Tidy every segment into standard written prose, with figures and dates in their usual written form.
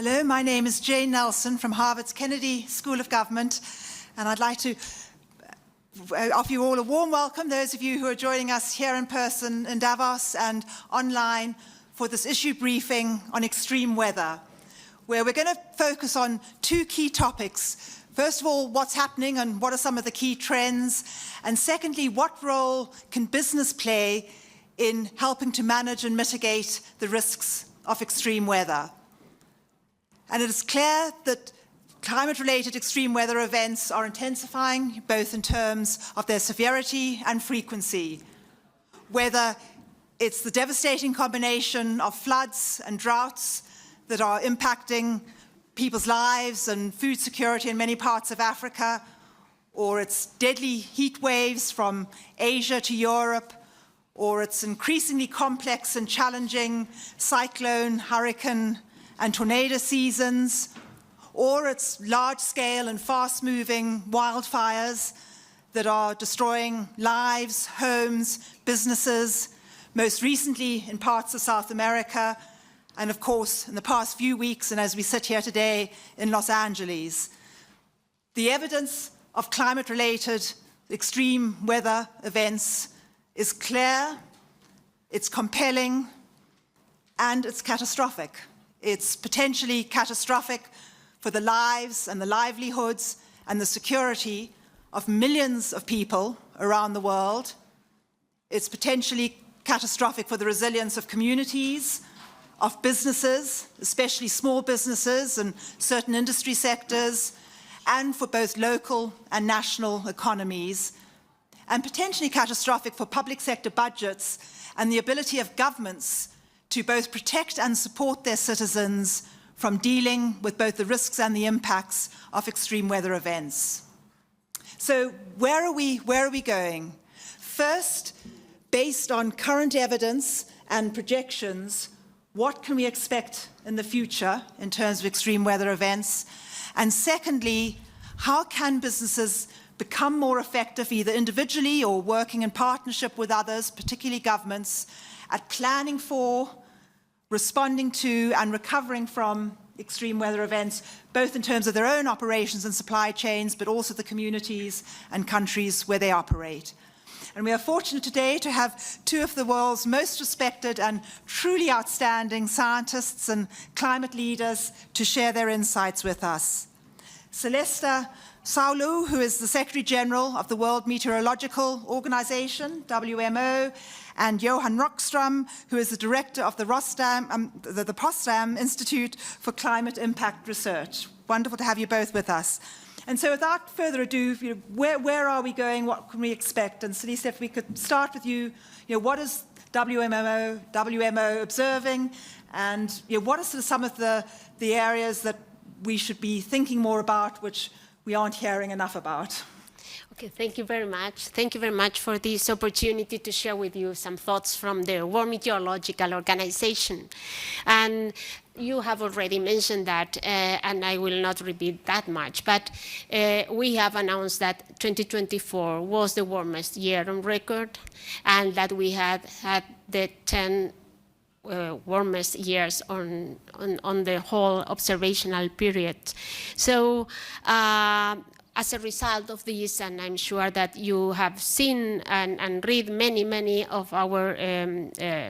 Hello, my name is Jane Nelson from Harvard's Kennedy School of Government, and I'd like to offer you all a warm welcome, those of you who are joining us here in person in Davos and online for this issue briefing on extreme weather, where we're going to focus on two key topics. First of all, what's happening and what are some of the key trends? And secondly, what role can business play in helping to manage and mitigate the risks of extreme weather? And it is clear that climate-related extreme weather events are intensifying, both in terms of their severity and frequency. Whether it's the devastating combination of floods and droughts that are impacting people's lives and food security in many parts of Africa, or it's deadly heat waves from Asia to Europe, or it's increasingly complex and challenging cyclone, hurricane, and tornado seasons, or it's large-scale and fast-moving wildfires that are destroying lives, homes, businesses, most recently in parts of South America, and of course, in the past few weeks, and as we sit here today, in Los Angeles. The evidence of climate-related extreme weather events is clear, it's compelling, and it's catastrophic. It's potentially catastrophic for the lives and the livelihoods and the security of millions of people around the world. It's potentially catastrophic for the resilience of communities, of businesses, especially small businesses and certain industry sectors, and for both local and national economies, and potentially catastrophic for public sector budgets and the ability of governments to both protect and support their citizens from dealing with both the risks and the impacts of extreme weather events. So where are we going? First, based on current evidence and projections, what can we expect in the future in terms of extreme weather events? And secondly, how can businesses become more effective, either individually or working in partnership with others, particularly governments, at planning for, responding to, and recovering from extreme weather events, both in terms of their own operations and supply chains, but also the communities and countries where they operate. And we are fortunate today to have two of the world's most respected and truly outstanding scientists and climate leaders to share their insights with us. Celeste, Saulo, who is the Secretary General of the World Meteorological Organization, WMO, and Johan Rockström, who is the Director of the Potsdam Institute for Climate Impact Research. Wonderful to have you both with us. And so without further ado, where are we going? What can we expect? And Celeste, if we could start with you, what is WMO observing? And what are sort of some of the areas that we should be thinking more about, which we aren't hearing enough about? Okay, thank you very much. Thank you very much for this opportunity to share with you some thoughts from the World Meteorological Organization. And you have already mentioned that, and I will not repeat that much, but we have announced that 2024 was the warmest year on record, and that we had the 10 warmest years on the whole observational period. So as a result of this, and I'm sure that you have seen and read many of our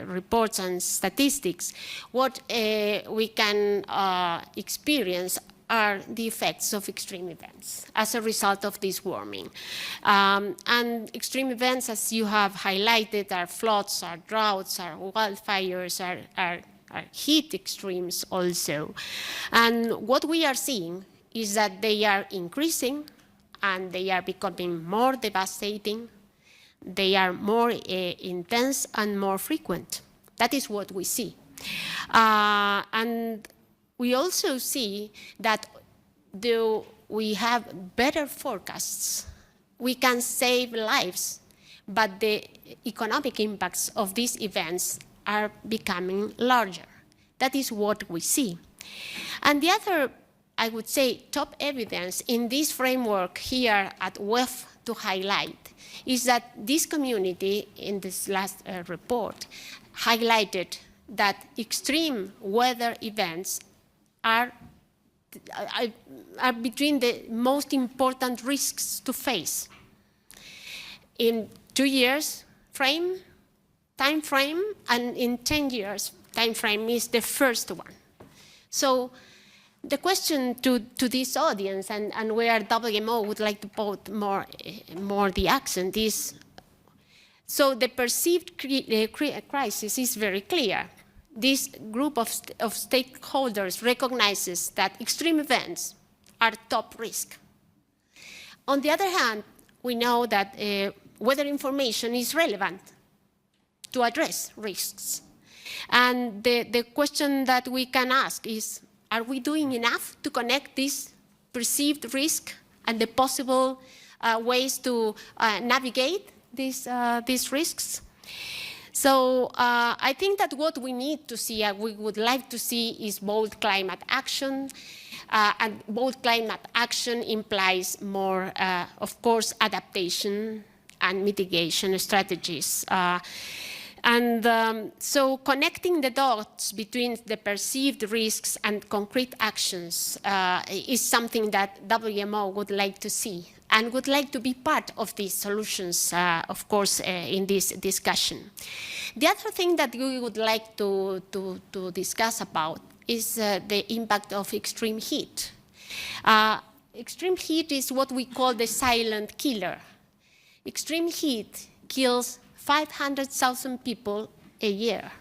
reports and statistics, what we can experience are the effects of extreme events as a result of this warming. And extreme events, as you have highlighted, are floods, are droughts, are wildfires, are heat extremes also. And what we are seeing is that they are increasing and they are becoming more devastating. They are more intense and more frequent. That is what we see. And we also see that though we have better forecasts, we can save lives, but the economic impacts of these events are becoming larger. That is what we see. And the other, I would say, top evidence in this framework here at WEF to highlight is that this community in this last report highlighted that extreme weather events are between the most important risks to face. In 2 years time frame, and in 10 years time frame is the first one. So the question to this audience, and where WMO would like to put more the accent, is, so the perceived crisis is very clear. This group of stakeholders recognizes that extreme events are top risk. On the other hand, we know that weather information is relevant to address risks. And the question that we can ask is, are we doing enough to connect this perceived risk and the possible ways to navigate these risks? So I think that what we need to see, we would like to see, is bold climate action. And bold climate action implies more, of course, adaptation and mitigation strategies. So connecting the dots between the perceived risks and concrete actions is something that WMO would like to see and would like to be part of these solutions, of course, in this discussion. The other thing that we would like to discuss about is the impact of extreme heat. Extreme heat is what we call the silent killer. Extreme heat kills 500,000 people a year,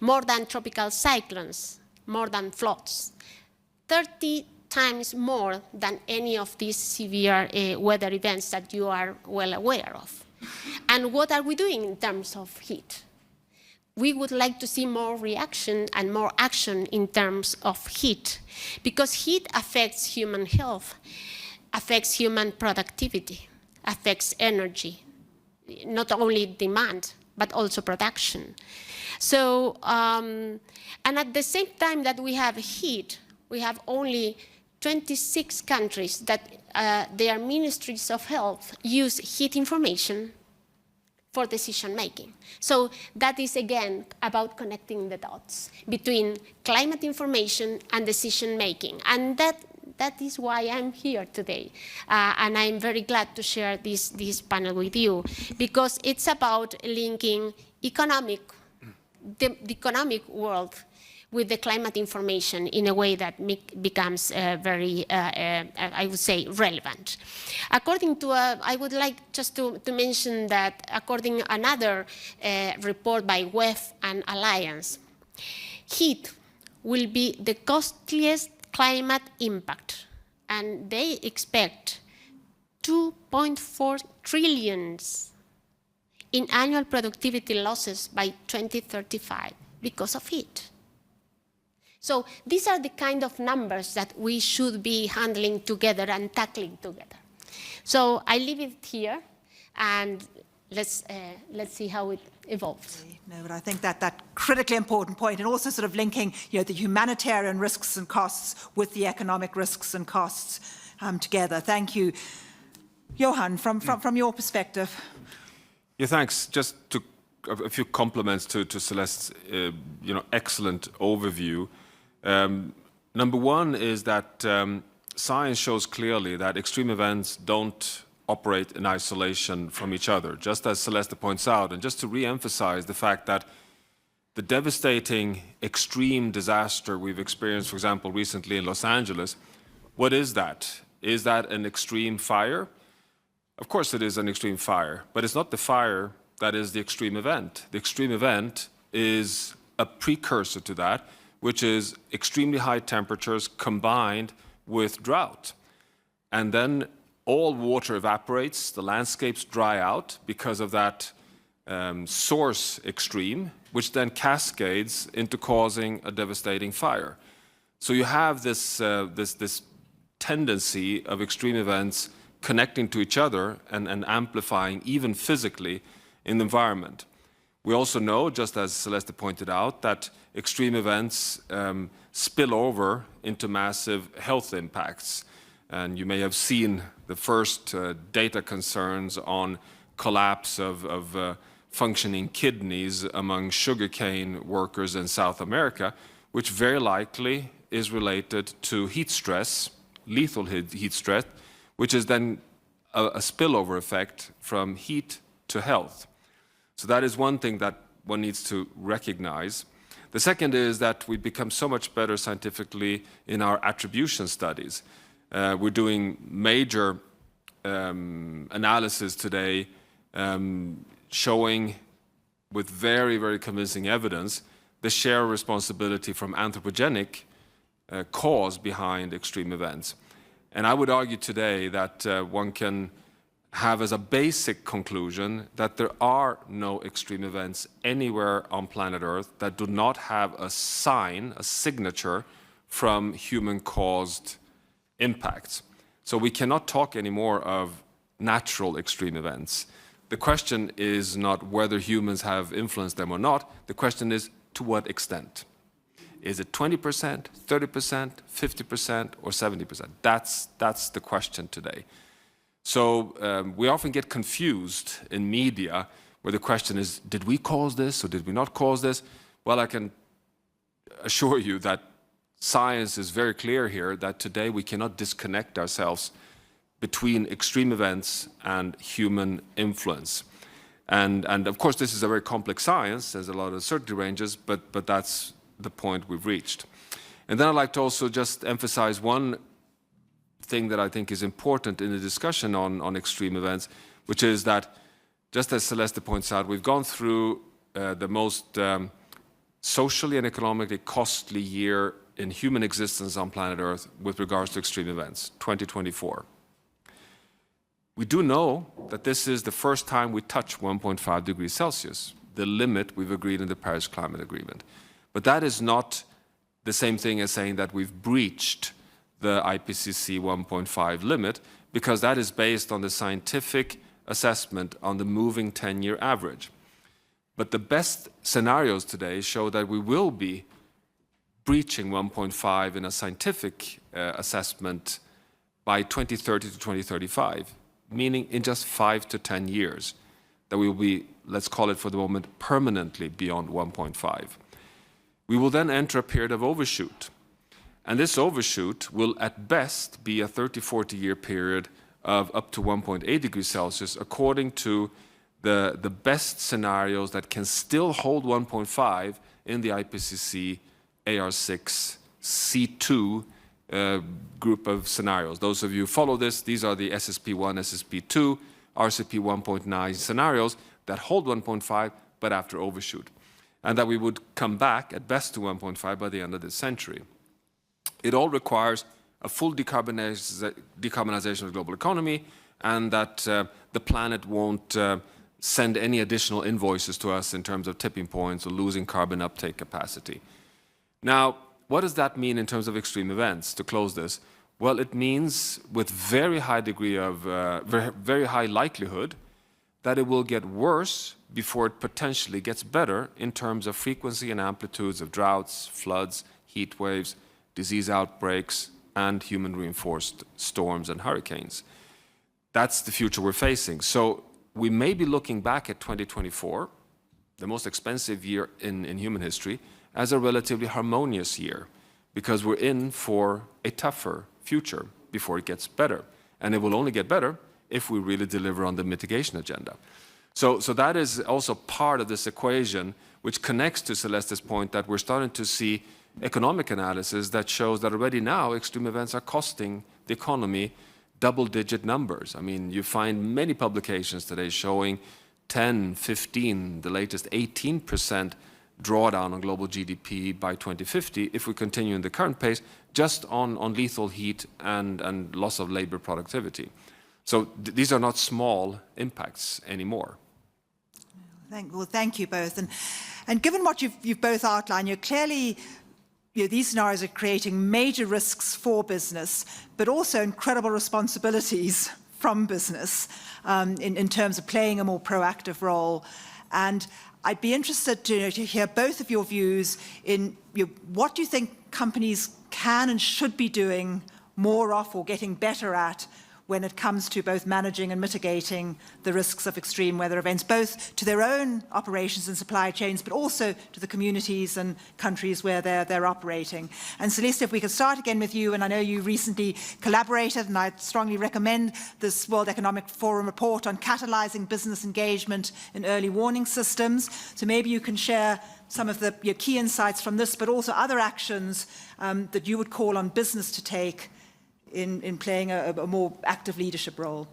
more than tropical cyclones, more than floods, 30 times more than any of these severe weather events that you are well aware of. And what are we doing in terms of heat? We would like to see more reaction and more action in terms of heat, because heat affects human health, affects human productivity, affects energy, not only demand, but also production. So, and at the same time that we have heat, we have only 26 countries that their ministries of health use heat information for decision making. So that is again about connecting the dots between climate information and decision making. And that is why I'm here today. And I'm very glad to share this panel with you, because it's about linking the economic world with the climate information in a way that becomes very, I would say, relevant. According to, I would like just to mention that according to another report by WEF and Alliance, heat will be the costliest climate impact, and they expect 2.4 trillion in annual productivity losses by 2035 because of heat. So these are the kind of numbers that we should be handling together and tackling together. So I leave it here, and let's see how it evolves. No, but I think that critically important point, and also sort of linking, the humanitarian risks and costs with the economic risks and costs together. Thank you, Johan. From your perspective. Yeah, thanks. Just a few compliments to Celeste's excellent overview. Number one is that science shows clearly that extreme events don't operate in isolation from each other, just as Celeste points out. And just to re-emphasize the fact that the devastating extreme disaster we've experienced, for example, recently in Los Angeles, what is that? Is that an extreme fire? Of course it is an extreme fire, but it's not the fire that is the extreme event. The extreme event is a precursor to that, which is extremely high temperatures combined with drought. And then all water evaporates, the landscapes dry out because of that source extreme, which then cascades into causing a devastating fire. So you have this tendency of extreme events connecting to each other and amplifying even physically in the environment. We also know, just as Celeste pointed out, that extreme events spill over into massive health impacts. And you may have seen the first data concerns on collapse of functioning kidneys among sugarcane workers in South America, which very likely is related to heat stress, lethal heat stress, which is then a spillover effect from heat to health. So that is one thing that one needs to recognize. The second is that we've become so much better scientifically in our attribution studies. We're doing major analysis today showing with very, very convincing evidence the share of responsibility from anthropogenic cause behind extreme events. And I would argue today that one can have as a basic conclusion that there are no extreme events anywhere on planet Earth that do not have a sign, a signature from human-caused impacts. So we cannot talk anymore of natural extreme events. The question is not whether humans have influenced them or not. The question is to what extent. Is it 20%, 30%, 50%, or 70%? That's the question today. So we often get confused in media where the question is, did we cause this or did we not cause this? Well, I can assure you that science is very clear here that today we cannot disconnect ourselves between extreme events and human influence. And of course, this is a very complex science. There's a lot of uncertainty ranges, but that's the point we've reached. And then I'd like to also just emphasize one thing that I think is important in the discussion on extreme events, which is that, just as Celeste points out, we've gone through the most socially and economically costly year in human existence on planet Earth with regards to extreme events, 2024. We do know that this is the first time we touch 1.5 degrees Celsius, the limit we've agreed in the Paris Climate Agreement. But that is not the same thing as saying that we've breached the IPCC 1.5 limit, because that is based on the scientific assessment on the moving 10-year average. But the best scenarios today show that we will be breaching 1.5 in a scientific assessment by 2030 to 2035, meaning in just 5 to 10 years, that we will be, let's call it for the moment, permanently beyond 1.5. We will then enter a period of overshoot. And this overshoot will at best be a 30-40 year period of up to 1.8 degrees Celsius, according to the best scenarios that can still hold 1.5 in the IPCC AR6 C2 group of scenarios. Those of you who follow this, these are the SSP1, SSP2, RCP 1.9 scenarios that hold 1.5 but after overshoot. And that we would come back at best to 1.5 by the end of this century. It all requires a full decarbonization of the global economy, and that the planet won't send any additional invoices to us in terms of tipping points or losing carbon uptake capacity. Now, what does that mean in terms of extreme events, to close this? Well, it means with very high degree of, very high likelihood that it will get worse before it potentially gets better in terms of frequency and amplitudes of droughts, floods, heat waves, disease outbreaks, and human-reinforced storms and hurricanes. That's the future we're facing. So we may be looking back at 2024, the most expensive year in human history, as a relatively harmonious year, because we're in for a tougher future before it gets better. And it will only get better if we really deliver on the mitigation agenda. So that is also part of this equation, which connects to Celeste's point that we're starting to see economic analysis that shows that already now extreme events are costing the economy double-digit numbers. I mean, you find many publications today showing 10, 15, the latest 18% drawdown on global GDP by 2050 if we continue in the current pace, just on lethal heat and loss of labor productivity. So these are not small impacts anymore. Well, thank you both. And given what you've both outlined, you're clearly, these scenarios are creating major risks for business, but also incredible responsibilities from business in terms of playing a more proactive role. And I'd be interested to hear both of your views in what do you think companies can and should be doing more of or getting better at when it comes to both managing and mitigating the risks of extreme weather events, both to their own operations and supply chains, but also to the communities and countries where they're operating. And Celeste, if we could start again with you, and I know you recently collaborated, and I'd strongly recommend this World Economic Forum report on catalyzing business engagement in early warning systems. So maybe you can share some of your key insights from this, but also other actions that you would call on business to take in playing a more active leadership role.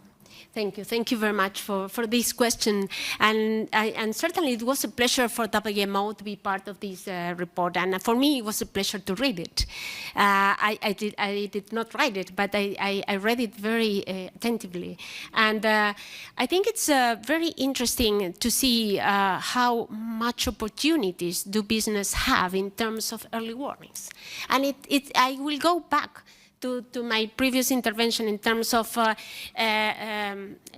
Thank you very much for this question. And certainly it was a pleasure for WMO to be part of this report. And for me, it was a pleasure to read it. I did not write it, but I read it very attentively. And I think it's very interesting to see how much opportunities do business have in terms of early warnings. And I will go back to my previous intervention in terms of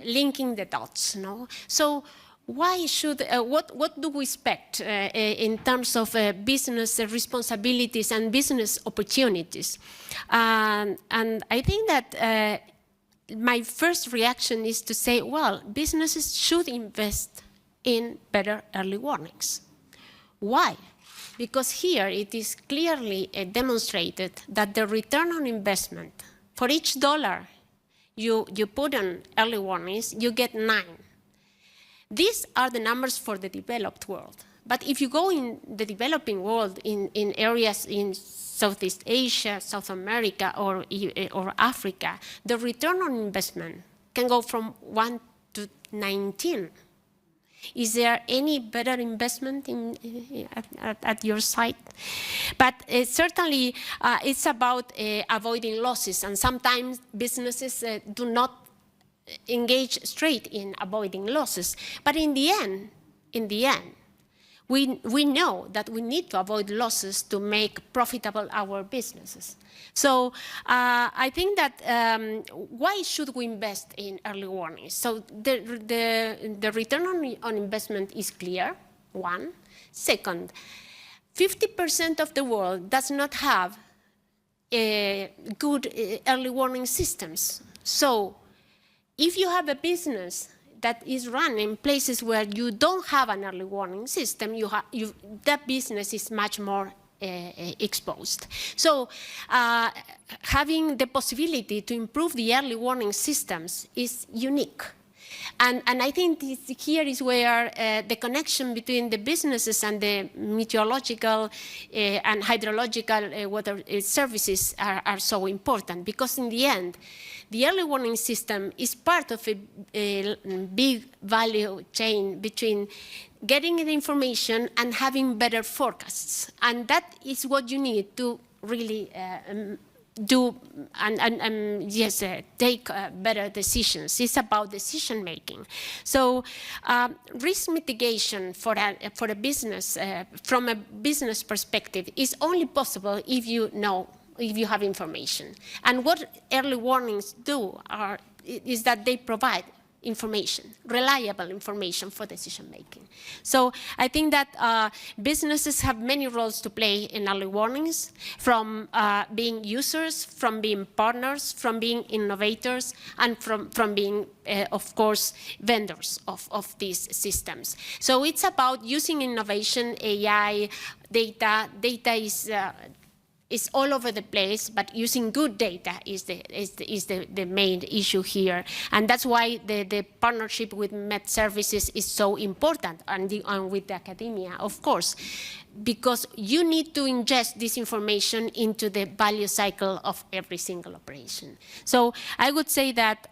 linking the dots. No? So why should, what do we expect in terms of business responsibilities and business opportunities? And I think that my first reaction is to say, well, businesses should invest in better early warnings. Why? Because here it is clearly demonstrated that the return on investment, for each dollar you put on early warnings, you get 9. These are the numbers for the developed world. But if you go in the developing world, in areas in Southeast Asia, South America, or Africa, the return on investment can go from 1 to 19. Is there any better investment at your site? But certainly, it's about avoiding losses, and sometimes businesses do not engage straight in avoiding losses. But in the end, we know that we need to avoid losses to make profitable our businesses. So I think that why should we invest in early warnings? So the return on investment is clear, one. Second, 50% of the world does not have good early warning systems. So if you have a business that is run in places where you don't have an early warning system, that business is much more exposed. So having the possibility to improve the early warning systems is unique. And I think here is where the connection between the businesses and the meteorological and hydrological water services are so important, because in the end, the early warning system is part of a big value chain between getting the information and having better forecasts. And that is what you need to really do and take better decisions. It's about decision making. So risk mitigation for a business, from a business perspective, is only possible if you have information. And what early warnings do is that they provide information, reliable information for decision making. So I think that businesses have many roles to play in early warnings, from being users, from being partners, from being innovators, and from being, of course, vendors of these systems. So it's about using innovation, AI, data. Data is all over the place, but using good data is the main issue here. And that's why the partnership with Met Services is so important, and with the academia, of course, because you need to ingest this information into the value cycle of every single operation. So I would say that,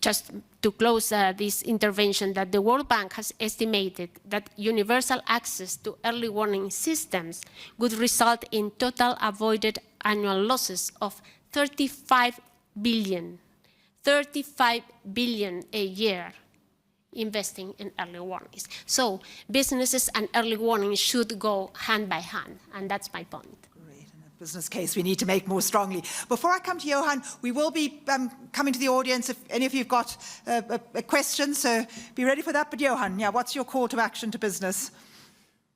just to close this intervention, that the World Bank has estimated that universal access to early warning systems would result in total avoided annual losses of 35 billion a year investing in early warnings. So businesses and early warnings should go hand by hand, and that's my point. Business case we need to make more strongly. Before I come to Johan, we will be coming to the audience if any of you have got a question, so be ready for that. But Johan, what's your call to action to business?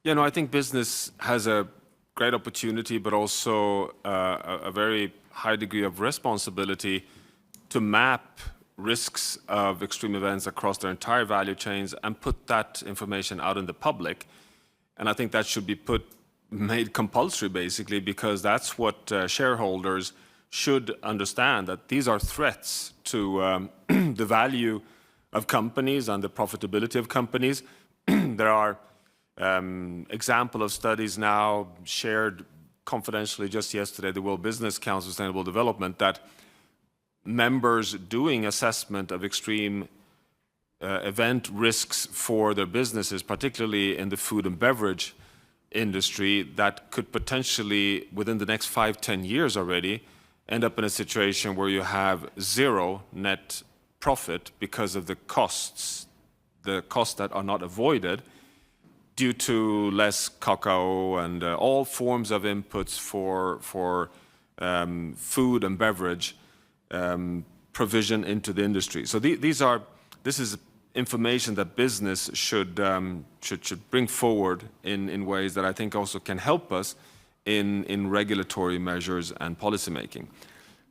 I think business has a great opportunity, but also a very high degree of responsibility to map risks of extreme events across their entire value chains and put that information out in the public. And I think that should be made compulsory, basically, because that's what shareholders should understand, that these are threats to the value of companies and the profitability of companies. There are example of studies now shared confidentially just yesterday, the World Business Council Sustainable Development, that members doing assessment of extreme event risks for their businesses, particularly in the food and beverage industry, that could potentially, within the next 5-10 years already, end up in a situation where you have zero net profit because of the costs that are not avoided due to less cacao and all forms of inputs for food and beverage provision into the industry. So this is information that business should bring forward in ways that I think also can help us in regulatory measures and policy making.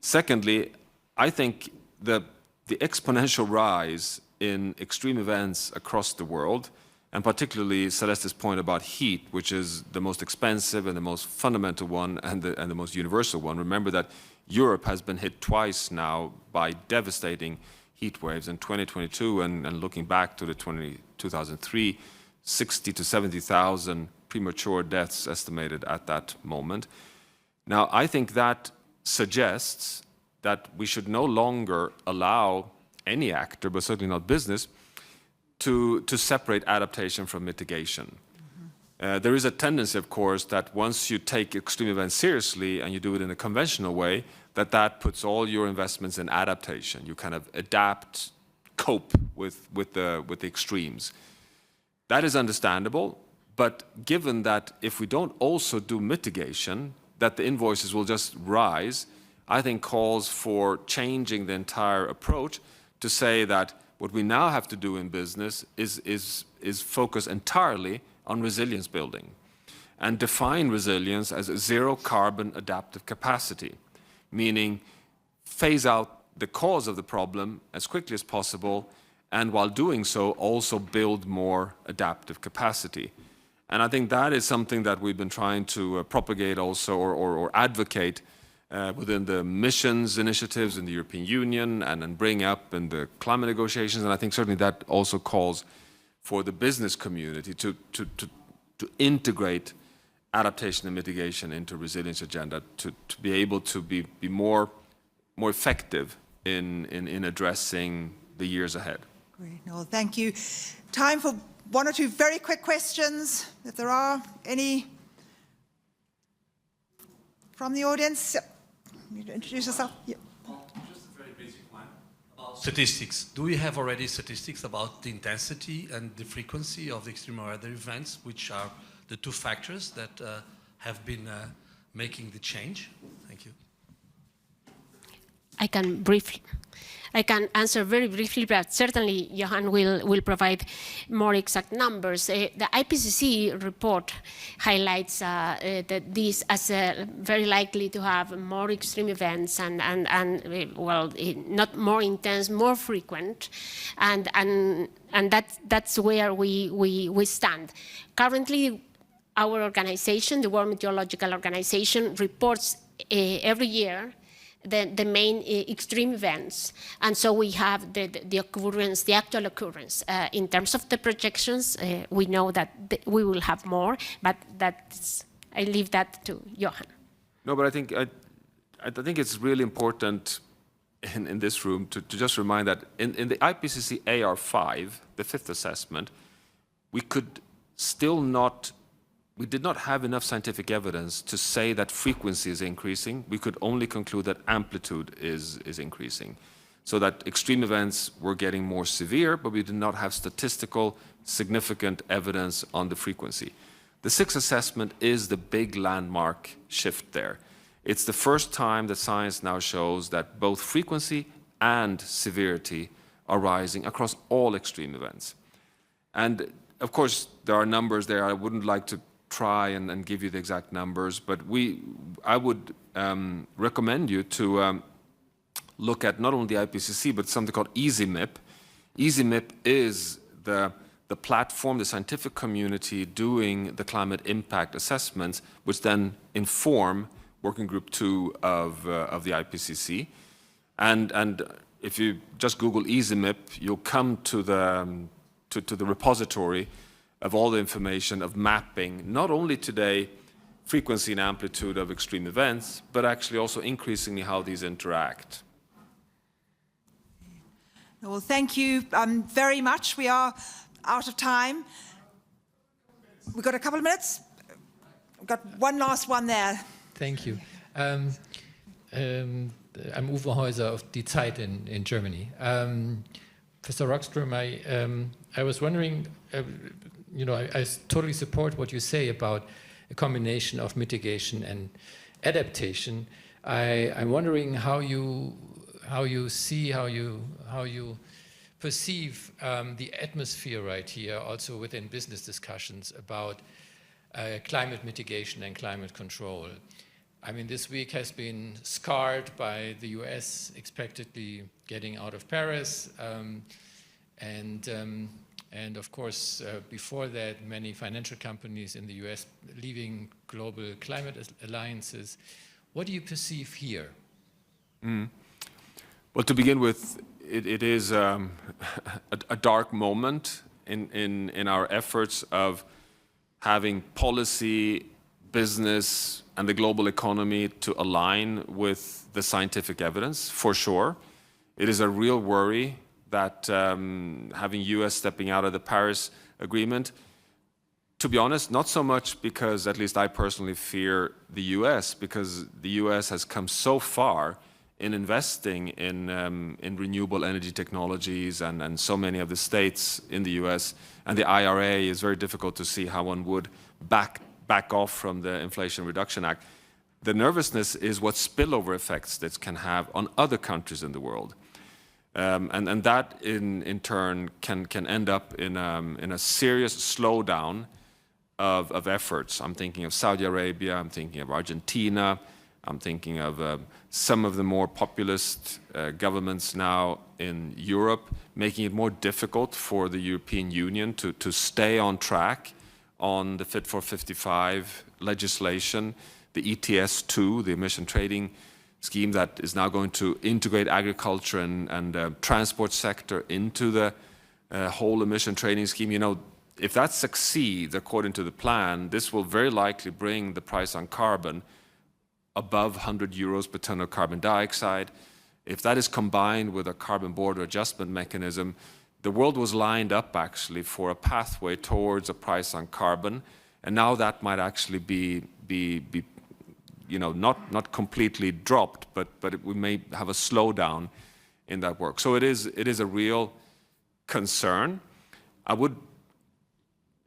Secondly, I think the exponential rise in extreme events across the world, and particularly Celeste's point about heat, which is the most expensive and the most fundamental one and the most universal one. Remember that Europe has been hit twice now by devastating heat waves in 2022 and looking back to the 2003, 60 to 70,000 premature deaths estimated at that moment. Now, I think that suggests that we should no longer allow any actor, but certainly not business, to separate adaptation from mitigation. There is a tendency, of course, that once you take extreme events seriously and you do it in a conventional way, that puts all your investments in adaptation. You kind of adapt, cope with the extremes. That is understandable, but given that if we don't also do mitigation, that the invoices will just rise, I think calls for changing the entire approach to say that what we now have to do in business is focus entirely on resilience building and define resilience as a zero carbon adaptive capacity, meaning phase out the cause of the problem as quickly as possible, and while doing so, also build more adaptive capacity. And I think that is something that we've been trying to propagate also or advocate within the missions initiatives in the European Union and bring up in the climate negotiations. And I think certainly that also calls for the business community to integrate adaptation and mitigation into resilience agenda to be able to be more effective in addressing the years ahead. Great, Noel, thank you. Time for one or two very quick questions, if there are any from the audience. You introduce yourself. Yeah. Just a very basic one about statistics. Do we have already statistics about the intensity and the frequency of the extreme weather events, which are the two factors that have been making the change? Thank you. I can answer very briefly, but certainly Johan will provide more exact numbers. The IPCC report highlights that this as very likely to have more extreme events and not more intense, more frequent, and that's where we stand. Currently, our organization, the World Meteorological Organization, reports every year the main extreme events, and so we have the actual occurrence. In terms of the projections, we know that we will have more, but I leave that to Johan. No, but I think it's really important in this room to just remind that in the IPCC AR5, the fifth assessment, we did not have enough scientific evidence to say that frequency is increasing. We could only conclude that amplitude is increasing. So that extreme events were getting more severe, but we did not have statistical significant evidence on the frequency. The sixth assessment is the big landmark shift there. It's the first time that science now shows that both frequency and severity are rising across all extreme events. And of course, there are numbers there. I wouldn't like to try and give you the exact numbers, but I would recommend you to look at not only the IPCC, but something called EasyMIP. EasyMIP is the platform, the scientific community doing the climate impact assessments, which then inform Working Group 2 of the IPCC. And if you just Google EasyMIP, you'll come to the repository of all the information of mapping, not only today frequency and amplitude of extreme events, but actually also increasingly how these interact. Well, thank you very much. We are out of time. We've got a couple of minutes. We've got one last one there. Thank you. I'm Uwe Häuser of Die Zeit in Germany. Professor Rockström, I was wondering, I totally support what you say about a combination of mitigation and adaptation. I'm wondering how you perceive the atmosphere right here, also within business discussions about climate mitigation and climate control. I mean, this week has been scarred by the US expectedly getting out of Paris, and of course, before that, many financial companies in the US leaving global climate alliances. What do you perceive here? Well, to begin with, it is a dark moment in our efforts of having policy, business, and the global economy to align with the scientific evidence, for sure. It is a real worry that having US stepping out of the Paris Agreement, to be honest, not so much because, at least I personally fear the US, because the US has come so far in investing in renewable energy technologies, and so many of the states in the US, and the IRA is very difficult to see how one would back off from the Inflation Reduction Act. The nervousness is what spillover effects this can have on other countries in the world. And that in turn can end up in a serious slowdown of efforts. I'm thinking of Saudi Arabia, I'm thinking of Argentina, I'm thinking of some of the more populist governments now in Europe, making it more difficult for the European Union to stay on track on the Fit for 55 legislation, the ETS2, the emission trading scheme that is now going to integrate agriculture and transport sector into the whole emission trading scheme. You know, if that succeeds according to the plan, this will very likely bring the price on carbon above 100 euros per ton of carbon dioxide. If that is combined with a carbon border adjustment mechanism, the world was lined up actually for a pathway towards a price on carbon, and now that might actually be not completely dropped, but we may have a slowdown in that work. So it is a real concern. I would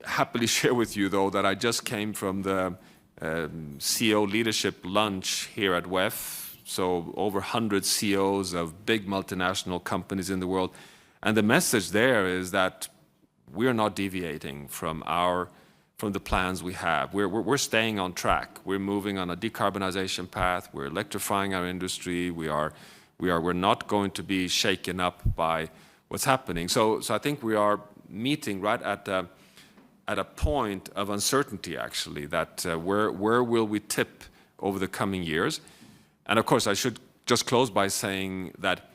happily share with you, though, that I just came from the CEO leadership lunch here at WEF, so over 100 CEOs of big multinational companies in the world. And the message there is that we're not deviating from the plans we have. We're staying on track. We're moving on a decarbonization path. We're electrifying our industry. We're not going to be shaken up by what's happening. So I think we are meeting right at a point of uncertainty, actually, that where will we tip over the coming years? And of course, I should just close by saying that,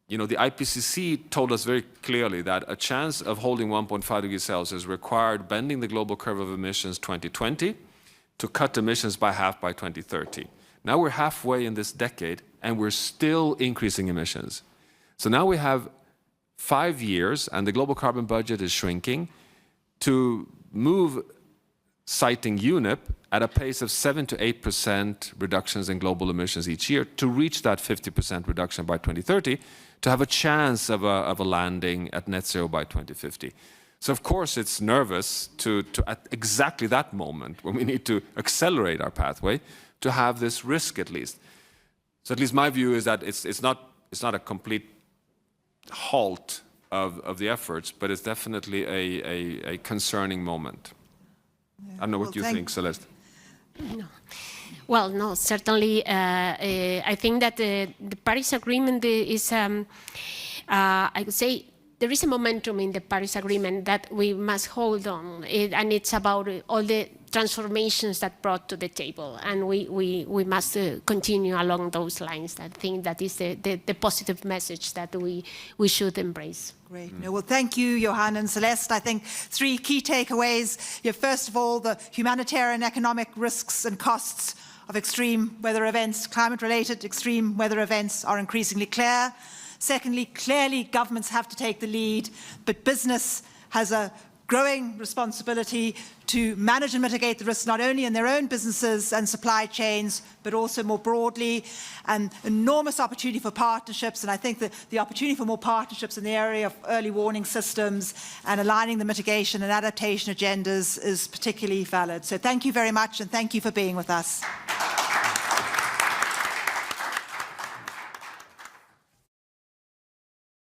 you know, the IPCC told us very clearly that a chance of holding 1.5 degrees Celsius required bending the global curve of emissions 2020 to cut emissions by half by 2030. Now we're halfway in this decade and we're still increasing emissions. So now we have 5 years and the global carbon budget is shrinking to move, citing UNEP, at a pace of 7 to 8% reductions in global emissions each year to reach that 50% reduction by 2030, to have a chance of a landing at net zero by 2050. So of course it's nervous to at exactly that moment when we need to accelerate our pathway to have this risk at least. So at least my view is that it's not a complete halt of the efforts, but it's definitely a concerning moment. I don't know what Well, you think, Celeste. Well, no, certainly. I think that the Paris Agreement is, I would say, there is a momentum in the Paris Agreement that we must hold on, and it's about all the transformations that brought to the table, and we must continue along those lines. I think that is the positive message that we should embrace. Great. No, well, thank you, Johan and Celeste. I think 3 key takeaways. First of all, the humanitarian economic risks and costs of extreme weather events, climate-related extreme weather events are increasingly clear. Secondly, clearly governments have to take the lead, but business has a growing responsibility to manage and mitigate the risks not only in their own businesses and supply chains, but also more broadly. An enormous opportunity for partnerships, and I think that the opportunity for more partnerships in the area of early warning systems and aligning the mitigation and adaptation agendas is particularly valid. So thank you very much, and thank you for being with us.